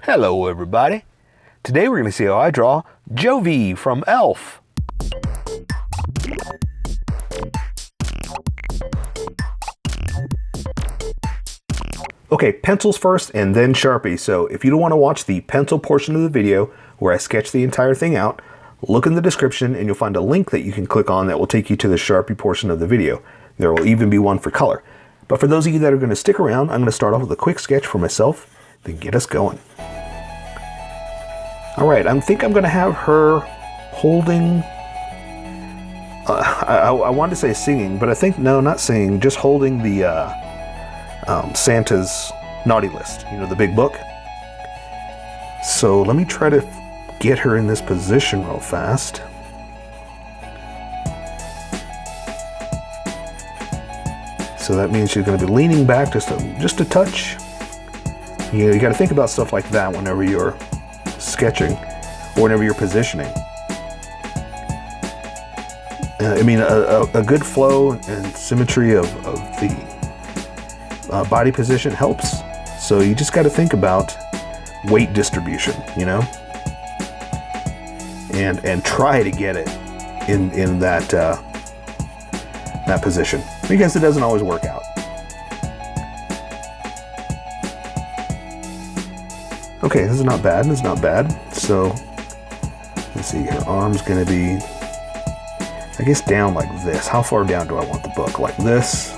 Hello everybody. Today we're going to see how I draw Jovie from Elf. Okay, pencils first and then Sharpie. So if you don't want to watch the pencil portion of the video where I sketch the entire thing out, look in the description and you'll find a link that you can click on that will take you to the Sharpie portion of the video. There will even be one for color. But for those of you that are going to stick around, I'm going to start off with a quick sketch for myself, then get us going. Alright, I think I'm going to have her holding, I wanted to say singing, but I think, no, not singing, just holding the Santa's naughty list, you know, the big book. So let me try to get her in this position real fast. So that means she's going to be leaning back just a touch. You know, you got to think about stuff like that whenever you're sketching or whenever you're positioning. I mean, a good flow and symmetry of the body position helps. So you just got to think about weight distribution, you know, and try to get it in that that position, because it doesn't always work out. Okay, this is not bad. This is not bad. So let's see. Her arm's going to be, I guess, down like this. How far down do I want the book? Like this?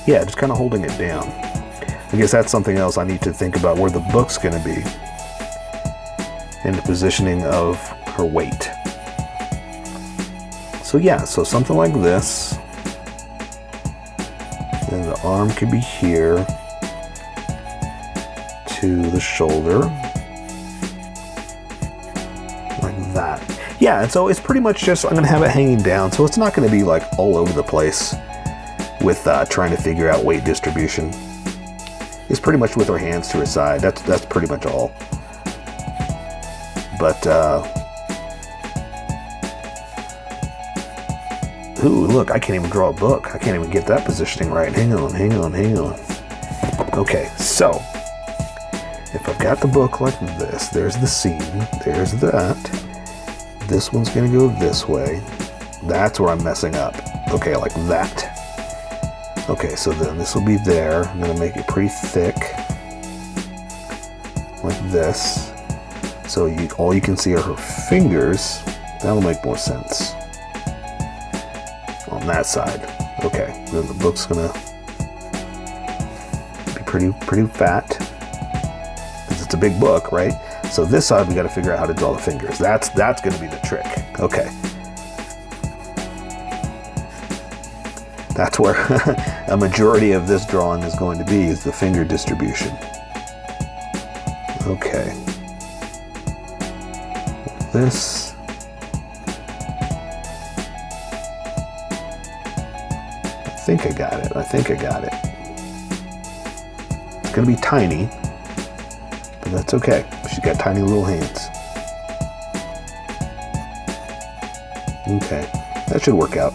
Yeah, just kind of holding it down. I guess that's something else I need to think about, where the book's going to be and the positioning of her weight. So yeah, so something like this. And the arm could be here to the shoulder. Like that. Yeah, and so it's pretty much just, I'm going to have it hanging down, so it's not going to be like all over the place with trying to figure out weight distribution. It's pretty much with her hands to her side. That's pretty much all. But ooh, look, I can't even draw a book. I can't even get that positioning right. Hang on. Okay, so if I've got the book like this, there's the seam, there's that. This one's gonna go this way. That's where I'm messing up. Okay, like that. Okay, so then this will be there. I'm gonna make it pretty thick, like this. So all you can see are her fingers. That'll make more sense on that side. Okay, then the book's gonna be pretty fat, because it's a big book, right? So this side we got to figure out how to draw the fingers. That's going to be the trick. Okay, that's where a majority of this drawing is going to be, is the finger distribution. Okay, this. I think I got it. It's going to be tiny, but that's okay. She's got tiny little hands. Okay, that should work out.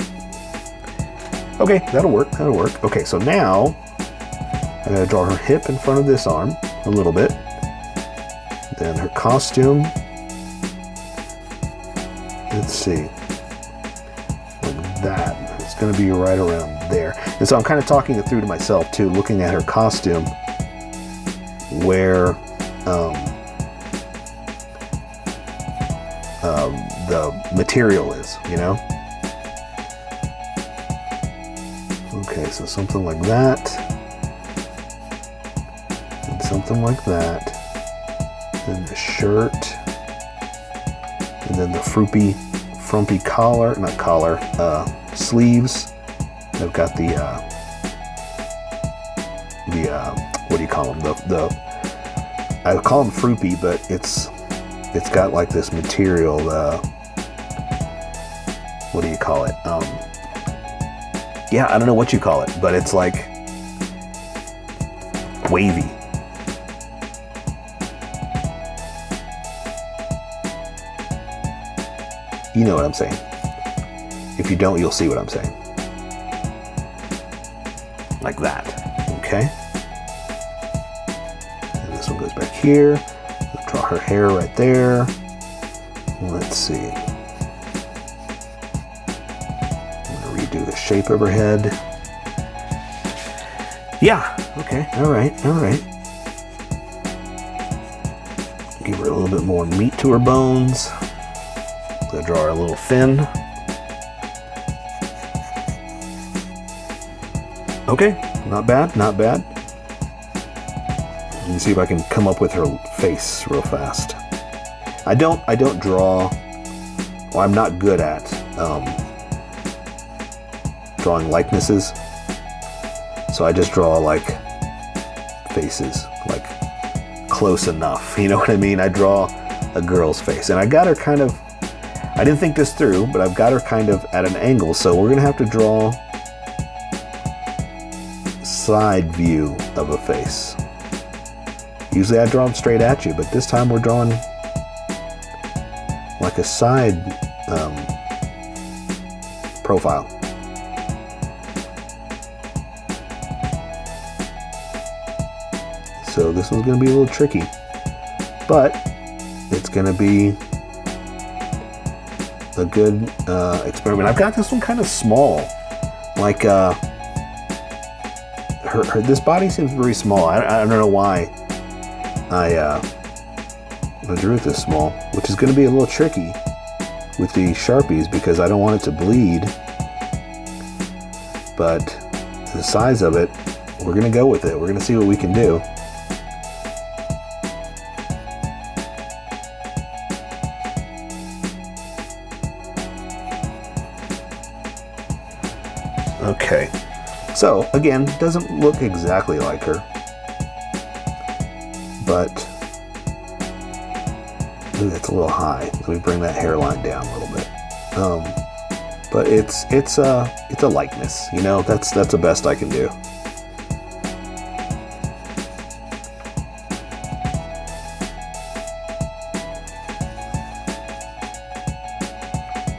Okay, that'll work. Okay, so now I'm going to draw her hip in front of this arm a little bit. Then her costume. Let's see. Like that. It's going to be right around there. And so I'm kind of talking it through to myself too, looking at her costume, where the material is, you know? Okay, so something like that, and something like that, then the shirt, and then the frumpy collar, not collar, sleeves. I've got the what do you call them? I call them fruity, but it's got like this material. What do you call it? Yeah, I don't know what you call it, but it's like wavy. You know what I'm saying. If you don't, you'll see what I'm saying. Like that, okay? And this one goes back here. her hair right there. Let's see. I'm gonna redo the shape of her head. Yeah, okay, all right. Give her a little bit more meat to her bones. Gonna draw her a little fin. Okay, not bad, not bad. Let me see if I can come up with her face real fast. I don't draw, well, I'm not good at drawing likenesses. So I just draw like faces, like close enough, you know what I mean? I draw a girl's face, and I got her kind of, I didn't think this through, but I've got her kind of at an angle, so we're gonna have to draw side view of a face. Usually I draw them straight at you, but this time we're drawing like a side profile. So this one's going to be a little tricky, but it's going to be a good experiment. I've got this one kind of small, like this body seems very small. I don't know why I drew it this small, which is going to be a little tricky with the Sharpies because I don't want it to bleed, but the size of it, we're going to go with it. We're going to see what we can do. Okay, so again, doesn't look exactly like her, but ooh, it's a little high. Let me bring that hairline down a little bit. But it's a likeness, you know. That's the best I can do.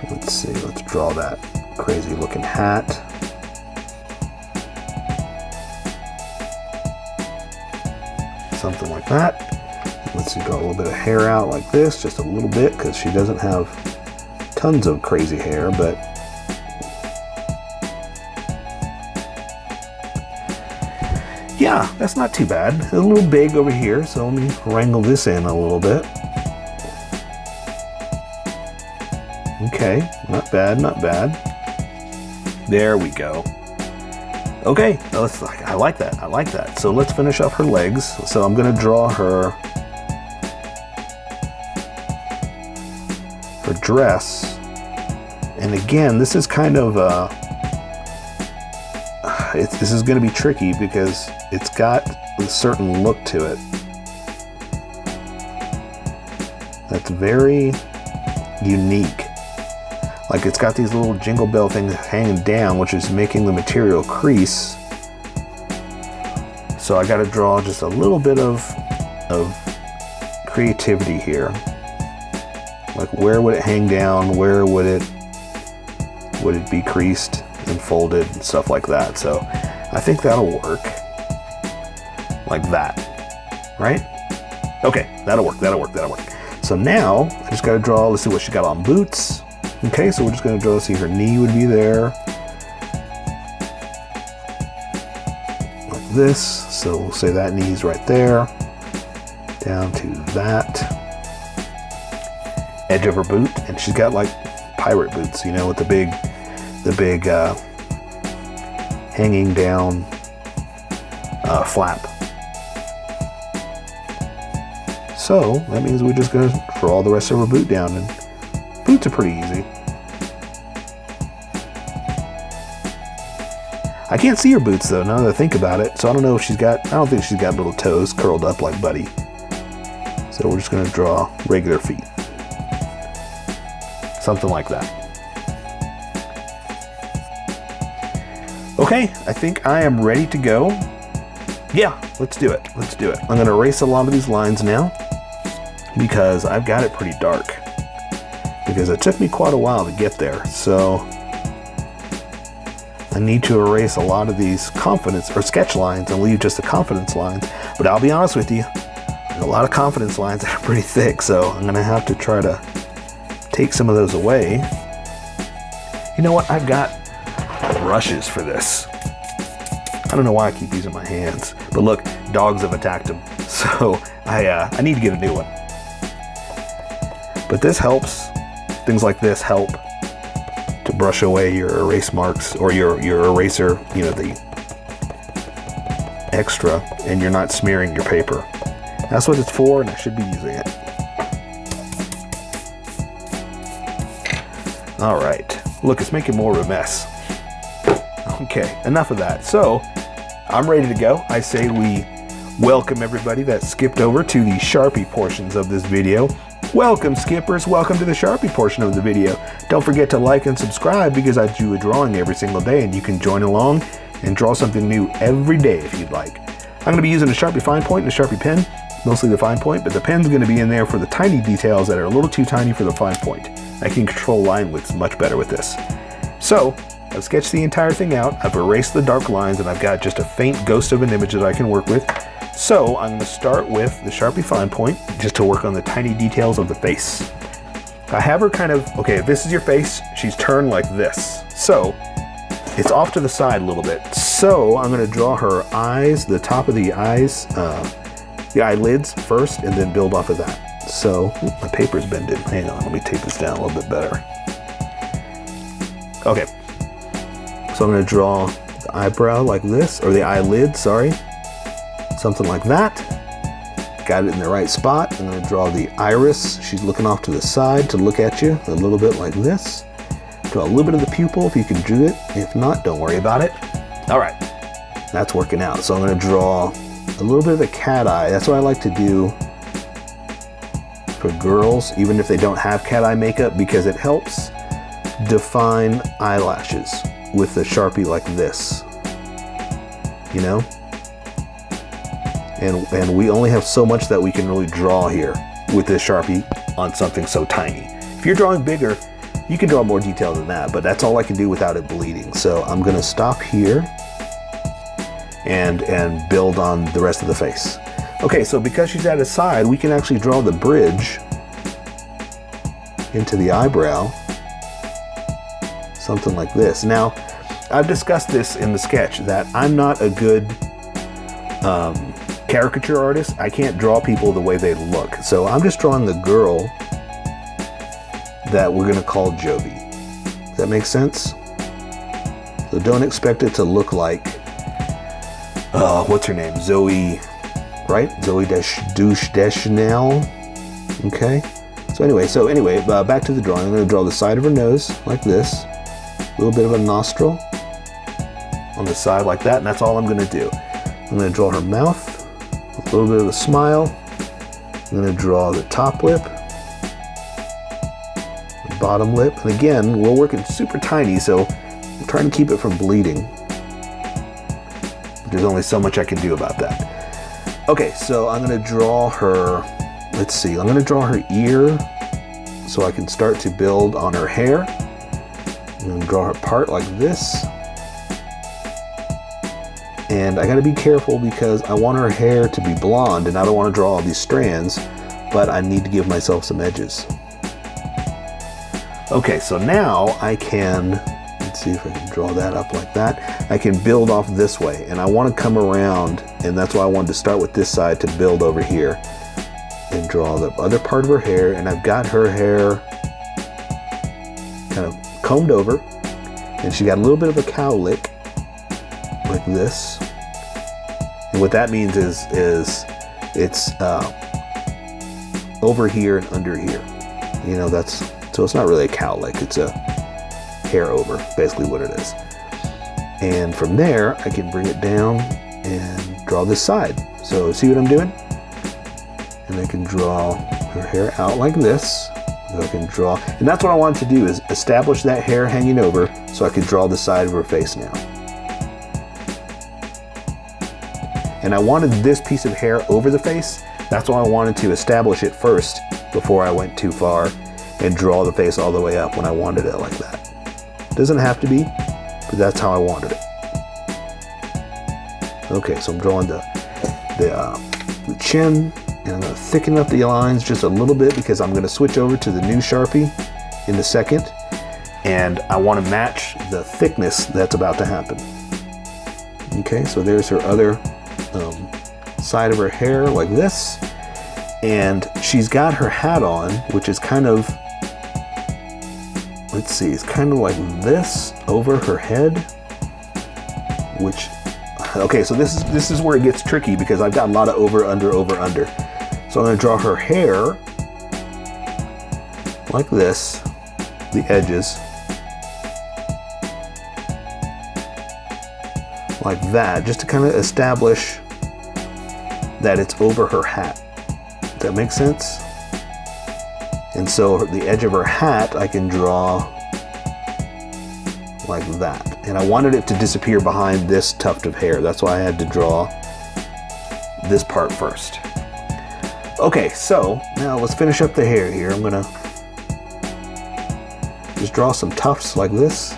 Let's see. Let's draw that crazy looking hat. Something like that. Let's draw a little bit of hair out like this, just a little bit, because she doesn't have tons of crazy hair, but yeah, that's not too bad. It's a little big over here, so let me wrangle this in a little bit. Okay, not bad, not bad. There we go. Okay, I like that. I like that. So let's finish off her legs. So I'm going to draw her dress. And again, this is kind of this is going to be tricky because it's got a certain look to it that's very unique. Like it's got these little jingle bell things hanging down, which is making the material crease. So I got to draw just a little bit of creativity here. Like where would it hang down? Where would it be creased and folded and stuff like that? So I think that'll work. Like that, right? Okay, that'll work. So now I just got to draw. Let's see what she got on boots. Okay, so we're just going to draw, see her knee would be there. Like this. So we'll say that knee's right there. Down to that edge of her boot. And she's got like pirate boots, you know, with the big hanging down flap. So that means we're just going to draw the rest of her boot down, and boots are pretty easy. I can't see her boots though, now that I think about it. So I don't know if I don't think she's got little toes curled up like Buddy. So we're just going to draw regular feet. Something like that. Okay, I think I am ready to go. Yeah, let's do it. Let's do it. I'm going to erase a lot of these lines now because I've got it pretty dark. Because it took me quite a while to get there. So I need to erase a lot of these confidence or sketch lines and leave just the confidence lines. But I'll be honest with you, a lot of confidence lines that are pretty thick, so I'm gonna have to try to take some of those away. You know what? I've got brushes for this. I don't know why I keep using my hands, but look, dogs have attacked them, so I need to get a new one. But this helps. Things like this help to brush away your erase marks or your eraser, you know, the extra, and you're not smearing your paper. That's what it's for, and I should be using it. All right, look, it's making more of a mess. Okay, enough of that. So I'm ready to go. I say we welcome everybody that skipped over to the Sharpie portions of this video. Welcome, skippers. Welcome to the Sharpie portion of the video. Don't forget to like and subscribe because I do a drawing every single day, and you can join along and draw something new every day if you'd like. I'm going to be using a Sharpie fine point and a Sharpie pen, mostly the fine point, but the pen's going to be in there for the tiny details that are a little too tiny for the fine point. I can control line widths much better with this. So I've sketched the entire thing out. I've erased the dark lines, and I've got just a faint ghost of an image that I can work with. So I'm going to start with the Sharpie fine point just to work on the tiny details of the face. I have her kind of, okay, if this is your face, she's turned like this. So it's off to the side a little bit. So I'm going to draw her eyes, the top of the eyes, the eyelids first, and then build off of that. So my paper's bending. Hang on, let me take this down a little bit better. Okay. So I'm going to draw the eyebrow like this, or the eyelid, sorry. Something like that. Got it in the right spot. I'm going to draw the iris. She's looking off to the side to look at you a little bit like this. Draw a little bit of the pupil if you can do it. If not, don't worry about it. All right, that's working out. So I'm going to draw a little bit of a cat eye. That's what I like to do for girls, even if they don't have cat eye makeup, because it helps define eyelashes with the Sharpie like this, you know? And we only have so much that we can really draw here with this Sharpie on something so tiny. If you're drawing bigger, you can draw more detail than that, but that's all I can do without it bleeding. So I'm gonna stop here and build on the rest of the face. Okay, so because she's at his side, we can actually draw the bridge into the eyebrow, something like this. Now, I've discussed this in the sketch that I'm not a good caricature artist. I can't draw people the way they look. So I'm just drawing the girl that we're gonna call Jovie. Does that make sense? So don't expect it to look like, what's her name? Zoe, right? Zoe Deschanel. Okay. So anyway, back to the drawing. I'm gonna draw the side of her nose like this. A little bit of a nostril on the side like that, and that's all I'm gonna do. I'm gonna draw her mouth. A little bit of a smile. I'm going to draw the top lip, the bottom lip, and again, we're working super tiny, so I'm trying to keep it from bleeding. There's only so much I can do about that. Okay, so I'm going to draw her, let's see, I'm going to draw her ear so I can start to build on her hair. I'm going to draw her part like this. And I gotta be careful because I want her hair to be blonde and I don't want to draw all these strands, but I need to give myself some edges. Okay, so now I can, let's see if I can draw that up like that. I can build off this way, and I want to come around, and that's why I wanted to start with this side to build over here and draw the other part of her hair. And I've got her hair kind of combed over, and she got a little bit of a cowlick like this. And what that means is it's over here and under here. You know, so it's not really a cowlick, it's a hair over, basically what it is. And from there, I can bring it down and draw this side. So see what I'm doing? And I can draw her hair out like this. So I can draw, and that's what I wanted to do, is establish that hair hanging over so I could draw the side of her face now. And I wanted this piece of hair over the face. That's why I wanted to establish it first before I went too far and draw the face all the way up when I wanted it like that. Doesn't have to be, but that's how I wanted it. Okay, so I'm drawing the chin, and And I'm going to thicken up the lines just a little bit because I'm going to switch over to the new Sharpie in a second. And I want to match the thickness that's about to happen. Okay, so there's her other side of her hair like this. And she's got her hat on, which is kind of, let's see, it's kind of like this over her head, which, okay, so this is where it gets tricky because I've got a lot of over, under, over, under. So I'm going to draw her hair like this, the edges, like that, just to kind of establish that it's over her hat. Does that make sense? And so the edge of her hat I can draw like that. And I wanted it to disappear behind this tuft of hair. That's why I had to draw this part first. Okay, so now let's finish up the hair here. I'm gonna just draw some tufts like this.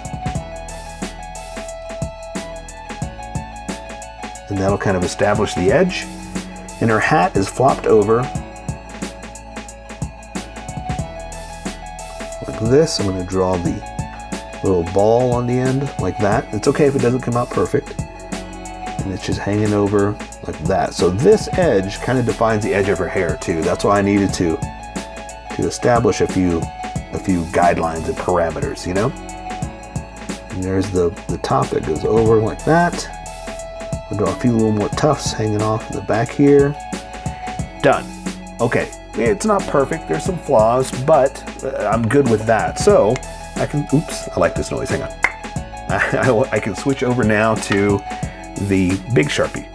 And that'll kind of establish the edge. And her hat is flopped over like this. I'm going to draw the little ball on the end like that. It's okay if it doesn't come out perfect. And it's just hanging over like that. So this edge kind of defines the edge of her hair too. That's why I needed to establish a few guidelines and parameters, you know? And there's the top that goes over like that. I'll draw a few little more tufts hanging off in the back here. Done. Okay, it's not perfect. There's some flaws, but I'm good with that. So I can, oops, I like this noise. Hang on. I can switch over now to the big Sharpie.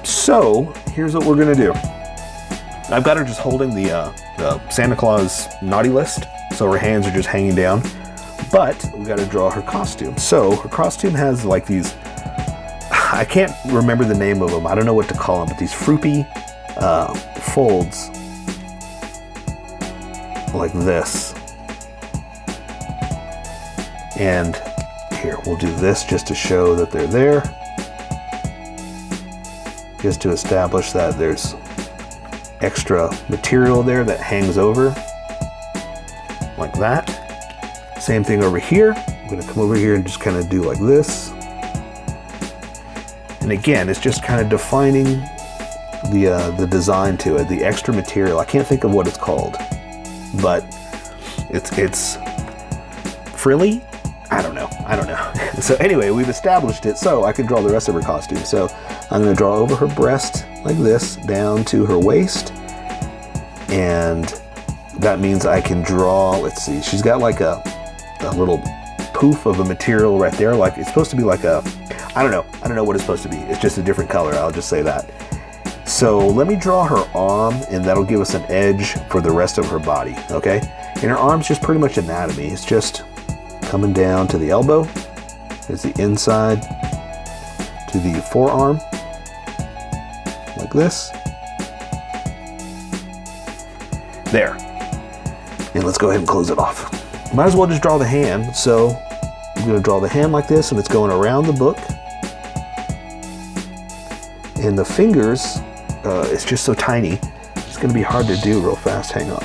So here's what we're gonna do. I've got her just holding the Santa Claus naughty list, so her hands are just hanging down. But we got to draw her costume. So her costume has like these, I can't remember the name of them. I don't know what to call them, but these froopy folds like this. And here, we'll do this just to show that they're there. Just to establish that there's extra material there that hangs over like that. Same thing over here. I'm gonna come over here and just kind of do like this. And again, it's just kind of defining the design to it, the extra material. I can't think of what it's called, but it's frilly. I don't know. So anyway, we've established it, so I can draw the rest of her costume. So I'm going to draw over her breast like this, down to her waist, and that means I can draw. Let's see. She's got like a little poof of a material right there. Like it's supposed to be like a, I don't know what it's supposed to be. It's just a different color. I'll just say that. So let me draw her arm, and that'll give us an edge for the rest of her body. Okay. And her arm's just pretty much anatomy. It's just coming down to the elbow. There's the inside to the forearm, like this. There. And let's go ahead and close it off. Might as well just draw the hand. So I'm going to draw the hand like this, and it's going around the book. And the fingers, it's just so tiny. It's going to be hard to do real fast. Hang on.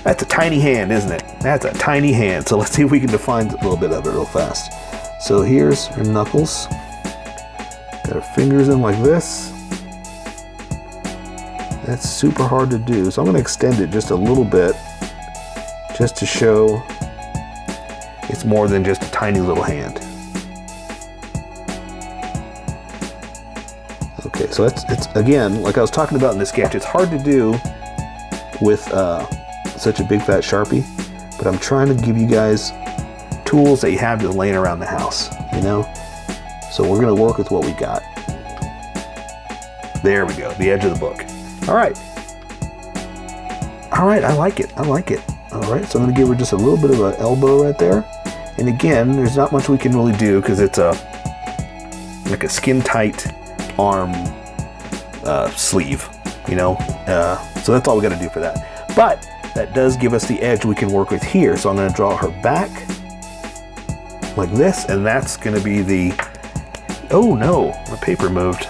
That's a tiny hand, isn't it? That's a tiny hand. So let's see if we can define a little bit of it real fast. So here's her knuckles. Got her fingers in like this. That's super hard to do. So I'm going to extend it just a little bit, just to show it's more than just a tiny little hand. Okay, so it's again, like I was talking about in the sketch, it's hard to do with such a big fat Sharpie, but I'm trying to give you guys tools that you have just laying around the house, you know? So we're gonna work with what we got. There we go, the edge of the book. All right, I like it. All right, so I'm gonna give her just a little bit of an elbow right there. And again, there's not much we can really do because it's like a skin tight arm sleeve, you know? So that's all we gotta do for that. But that does give us the edge we can work with here. So I'm going to draw her back like this, and that's going to be the Oh no, my paper moved.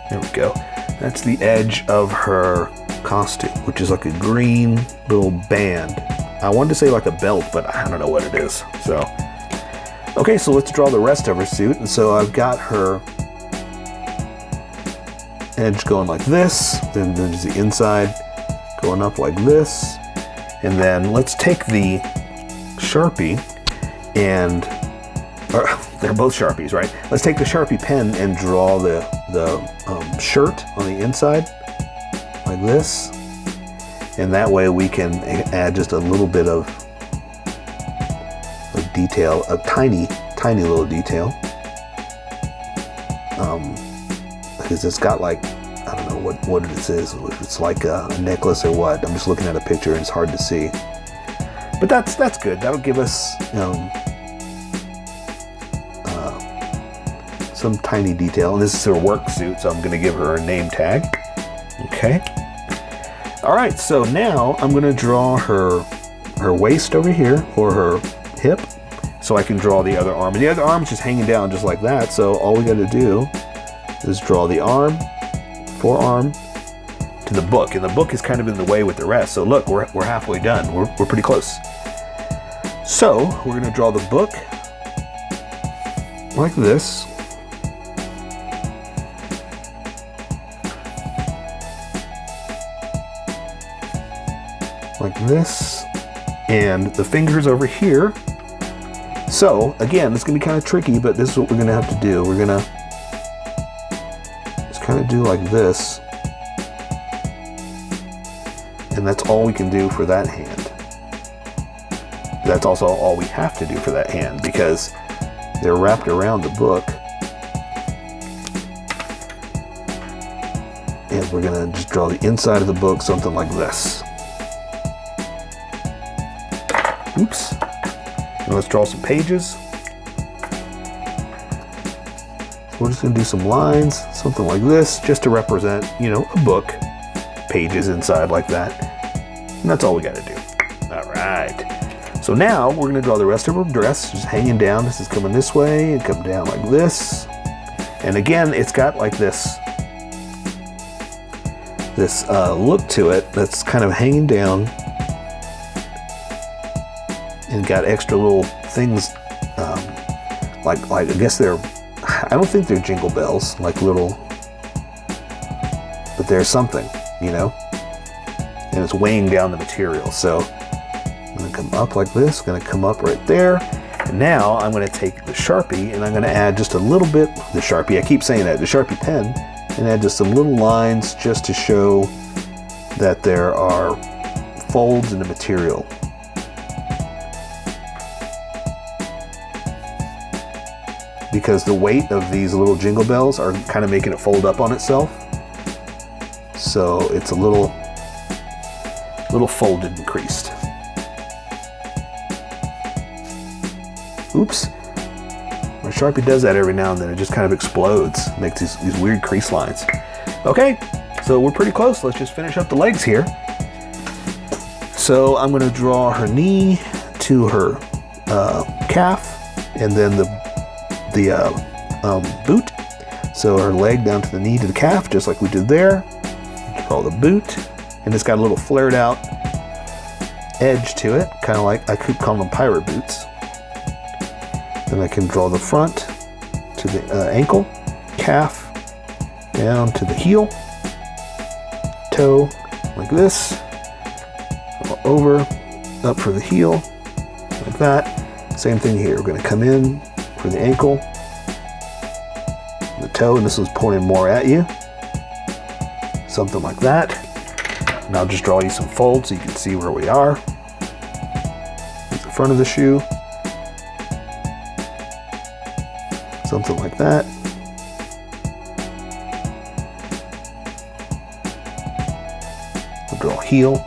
There we go. That's the edge of her costume, which is like a green little band. I wanted to say like a belt, but I don't know what it is. So, okay, so let's draw the rest of her suit. And so I've got her edge going like this, then there's the inside going up like this, and then let's take the Sharpie and, they're both Sharpies, right? Let's take the Sharpie pen and draw the shirt on the inside like this, and that way we can add just a little bit of detail, a tiny little detail. Because it's got like, I don't know what it is. If it's like a necklace or what. I'm just looking at a picture and it's hard to see. But that's good. That'll give us some tiny detail. And this is her work suit, so I'm going to give her a name tag. Okay. All right. So now I'm going to draw her waist over here, or her hip, so I can draw the other arm. And the other arm's just hanging down just like that. So all we got to do is draw the arm, forearm, to the book. And the book is kind of in the way with the rest. So look, we're halfway done. We're pretty close. So we're going to draw the book like this. Like this. And the fingers over here. So again, it's going to be kind of tricky, but this is what we're going to have to do. We're going to kind of do like this, and that's all we can do for that hand. That's also all we have to do for that hand, because they're wrapped around the book, and we're gonna just draw the inside of the book, something like this. Oops. And let's draw some pages. We're just going to do some lines, something like this, just to represent, you know, a book, pages inside like that. And that's all we got to do. All right. So now we're going to draw the rest of her dress, just hanging down. This is coming this way and come down like this. And again, it's got like this look to it that's kind of hanging down and got extra little things, like I guess they're, I don't think they're jingle bells, like little, but there's something, you know, and it's weighing down the material. So I'm going to come up like this, going to come up right there. And now I'm going to take the Sharpie and I'm going to add just a little bit, the Sharpie, I keep saying that, the Sharpie pen, and add just some little lines just to show that there are folds in the material. Because the weight of these little jingle bells are kind of making it fold up on itself. So it's a little folded and creased. Oops. My Sharpie does that every now and then. It just kind of explodes, makes these weird crease lines. Okay, so we're pretty close. Let's just finish up the legs here. So I'm going to draw her knee to her calf, and then the boot. So her leg down to the knee to the calf, just like we did there. Draw the boot, and it's got a little flared out edge to it, kind of like, I could call them pirate boots. Then I can draw the front to the ankle, calf, down to the heel, toe, like this, over, up for the heel, like that. Same thing here. We're going to come in for the ankle, the toe, and this one's pointing more at you. Something like that. And I'll just draw you some folds so you can see where we are. Here's the front of the shoe. Something like that. We'll draw a heel.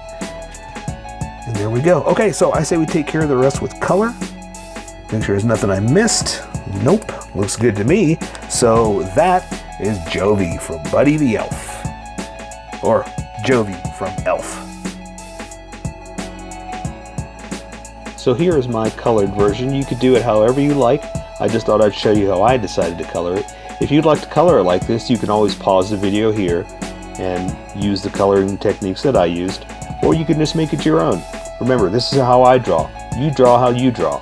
And there we go. Okay, so I say we take care of the rest with color. Make sure there's nothing I missed. Nope. Looks good to me. So that is Jovie from Buddy the Elf. Or Jovie from Elf. So here is my colored version. You could do it however you like. I just thought I'd show you how I decided to color it. If you'd like to color it like this, you can always pause the video here and use the coloring techniques that I used, or you can just make it your own. Remember, this is how I draw. You draw how you draw.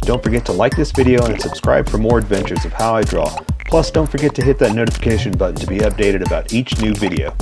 Don't forget to like this video and subscribe for more adventures of how I draw. Plus, don't forget to hit that notification button to be updated about each new video.